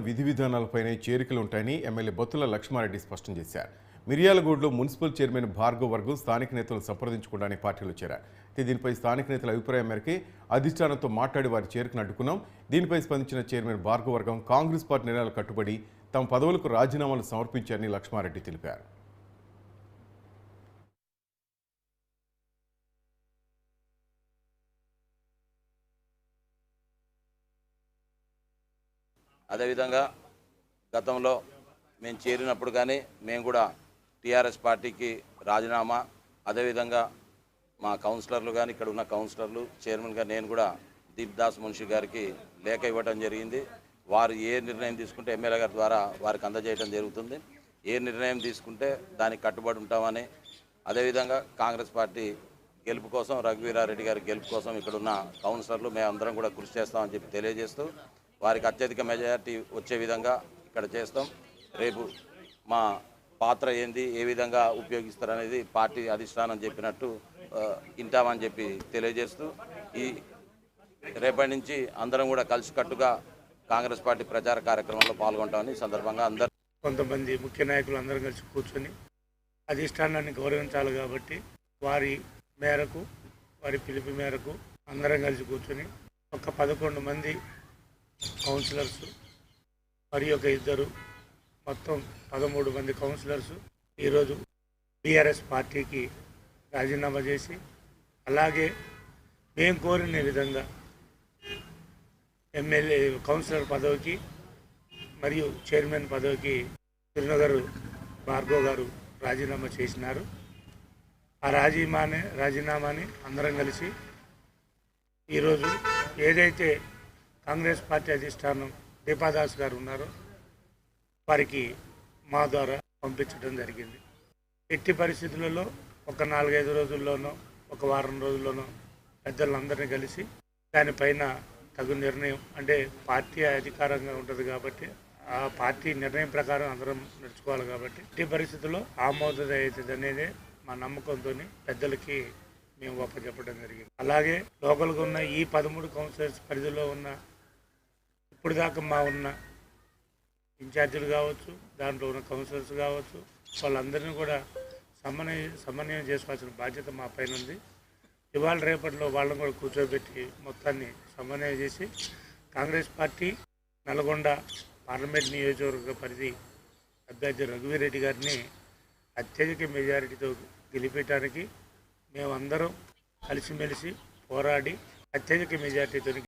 విధి విధానాలపైనే చేరికలు ఉంటాయని ఎమ్మెల్యే బొత్తుల లక్ష్మారెడ్డి స్పష్టం చేశారు. మిర్యాలగూడలో మున్సిపల్ చైర్మన్ భార్గవ్ వర్గం స్థానిక నేతలు సంప్రదించకుండానే పార్టీలో చేరారు. దీనిపై స్థానిక నేతల అభిప్రాయం మేరకే అధిష్టానంతో మాట్లాడి వారి చేరికను అడ్డుకున్నాం. దీనిపై స్పందించిన చైర్మన్ భార్గవ్ వర్గం కాంగ్రెస్ పార్టీ నిర్ణయాలు కట్టుబడి తమ పదవులకు రాజీనామాలు సమర్పించారని లక్ష్మారెడ్డి తెలిపారు. అదేవిధంగా గతంలో మేము చేరినప్పుడు కానీ మేము కూడా టీఆర్ఎస్ పార్టీకి రాజీనామా, అదేవిధంగా మా కౌన్సిలర్లు కానీ ఇక్కడ ఉన్న కౌన్సిలర్లు చైర్మన్గా నేను కూడా దీప్దాస్ మున్షి గారికి లేఖ ఇవ్వడం జరిగింది. వారు ఏ నిర్ణయం తీసుకుంటే ఎమ్మెల్యే గారి ద్వారా వారికి అందజేయడం జరుగుతుంది. ఏ నిర్ణయం తీసుకుంటే దానికి కట్టుబడి ఉంటామని, అదేవిధంగా కాంగ్రెస్ పార్టీ గెలుపు కోసం, రఘువీరారెడ్డి గారి గెలుపు కోసం ఇక్కడున్న కౌన్సిలర్లు మేమందరం కూడా కృషి చేస్తామని చెప్పి తెలియజేస్తూ వారికి అత్యధిక మెజారిటీ వచ్చే విధంగా ఇక్కడ చేస్తాం. రేపు మా పాత్ర ఏంది, ఏ విధంగా ఉపయోగిస్తారనేది పార్టీ అధిష్టానం చెప్పినట్టు వింటామని చెప్పి తెలియజేస్తూ ఈ రేపటి నుంచి అందరం కూడా కలిసికట్టుగా కాంగ్రెస్ పార్టీ ప్రచార కార్యక్రమంలో పాల్గొంటామని సందర్భంగా అందరూ కొంతమంది ముఖ్య నాయకులు అందరం కలిసి కూర్చొని అధిష్టానాన్ని గౌరవించాలి కాబట్టి వారి మేరకు, వారి పిలుపు మేరకు అందరం కలిసి కూర్చొని ఒక 11 మంది కౌన్సిలర్స్ మరియు ఒక 2 మొత్తం 13 మంది కౌన్సిలర్స్ ఈరోజు టీఆర్ఎస్ పార్టీకి రాజీనామా చేసి, అలాగే మేము కోరిన విధంగా ఎమ్మెల్యే కౌన్సిలర్ పదవికి మరియు చైర్మన్ పదవికి తిరునగర్ భార్గవ్ గారు రాజీనామా చేసినారు. ఆ రాజీనామాని అందరం కలిసి ఈరోజు ఏదైతే కాంగ్రెస్ పార్టీ అధిష్టానం దీపాదాస్ గారు ఉన్నారో వారికి మా ద్వారా పంపించడం జరిగింది. ఎట్టి పరిస్థితులలో ఒక 4-5 రోజుల్లోనో, ఒక వారం రోజుల్లోనో పెద్దలందరినీ కలిసి దానిపైన తగు నిర్ణయం, అంటే పార్టీ అధికారంగా ఉంటుంది కాబట్టి ఆ పార్టీ నిర్ణయం ప్రకారం అందరం నడుచుకోవాలి కాబట్టి ఎట్టి పరిస్థితుల్లో ఆమోదం అవుతుంది అనేదే మా నమ్మకంతో పెద్దలకి మేము ఒప్పచెప్పడం జరిగింది. అలాగే లోకల్గా ఉన్న ఈ 13 కౌన్సిలర్స్ పరిధిలో ఉన్న ఇప్పుడు దాకా మా ఉన్న ఇన్ఛార్జీలు కావచ్చు, దాంట్లో ఉన్న కౌన్సిలర్స్ కావచ్చు, వాళ్ళందరినీ కూడా సమన్వయం చేసుకోవాల్సిన బాధ్యత మా పైన ఉంది. ఇవాళ రేపటిలో వాళ్ళని కూడా కూర్చోబెట్టి మొత్తాన్ని సమన్వయం చేసి కాంగ్రెస్ పార్టీ నల్గొండ పార్లమెంట్ నియోజకవర్గ పరిధి అభ్యర్థి రఘువీరెడ్డి గారిని అత్యధిక మెజారిటీతో గెలిపేయడానికి మేమందరం కలిసిమెలిసి పోరాడి అత్యధిక మెజారిటీతో